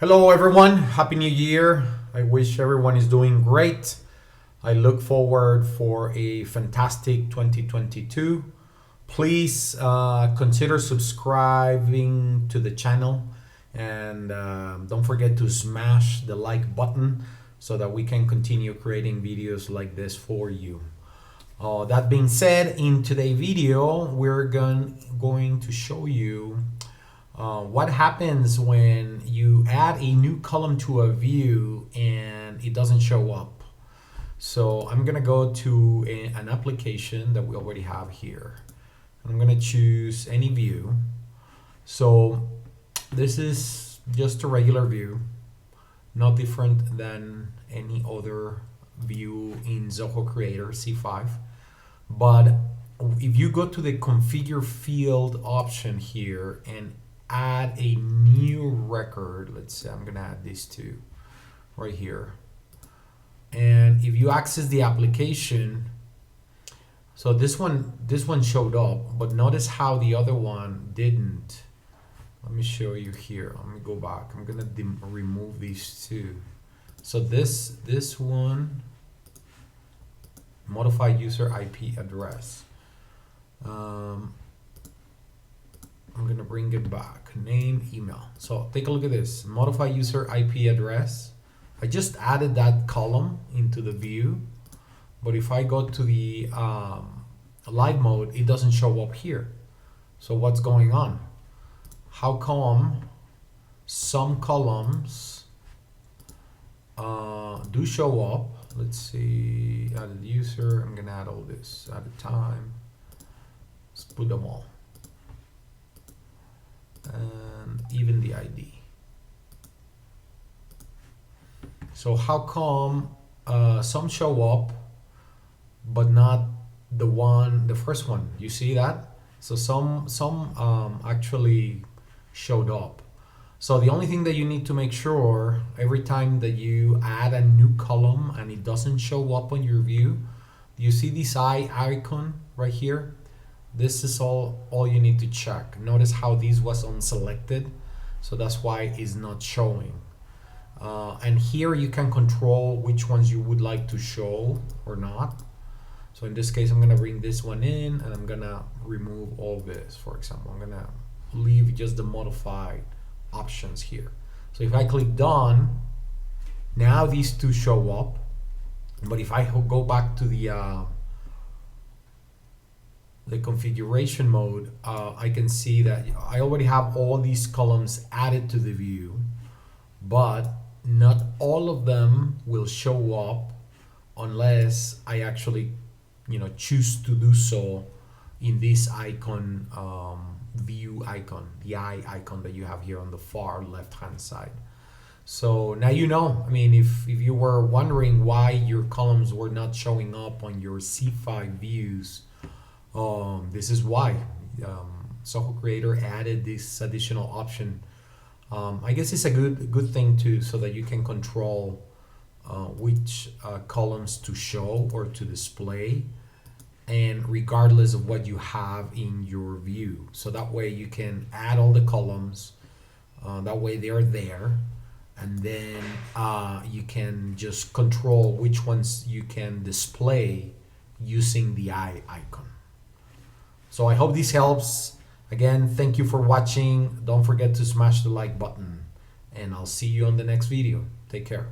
Hello everyone, Happy New Year. I wish everyone is doing great. I look forward for a fantastic 2022. Please consider subscribing to the channel and don't forget to smash the like button so that we can continue creating videos like this for you. That being said, in today's video, we're going to show you what happens when you add a new column to a view and it doesn't show up. So I'm gonna go to an application that we already have here. I'm gonna choose any view. So this is just a regular view, not different than any other view in Zoho Creator C5. But if you go to the configure field option here and add a new record, let's say I'm gonna add these two right here, and if you access the application, so this one showed up, but notice how the other one didn't. Let me show you here. Let me go back. I'm gonna remove these two. So this one, modify user IP address. I'm gonna bring it back, name, email. So take a look at this, modify user IP address. I just added that column into the view, but if I go to the live mode, it doesn't show up here. So what's going on? How come some columns do show up? Let's see, added user, I'm gonna add all this, added time, let's put them all. And even the ID. So how come some show up but not the first one? You see that? So some actually showed up. So the only thing that you need to make sure every time that you add a new column and it doesn't show up on your view, you see this eye icon right here? This is all you need to check. Notice how this was unselected, so that's why it's not showing. And here you can control which ones you would like to show or not. So in this case, I'm gonna bring this one in and I'm gonna remove all this. For example, I'm gonna leave just the modified options here. So if I click done, now these two show up. But if I go back to the configuration mode, I can see that I already have all these columns added to the view, but not all of them will show up unless I actually, choose to do so in this icon, view icon, the eye icon that you have here on the far left hand side. So now you know. I mean, if you were wondering why your columns were not showing up on your C5 views, this is why. Zoho Creator added this additional option. I guess it's a good thing too, so that you can control which columns to show or to display, and regardless of what you have in your view. So that way you can add all the columns, that way they're there, and then you can just control which ones you can display using the eye icon. So I hope this helps. Again, thank you for watching. Don't forget to smash the like button, and I'll see you on the next video. Take care.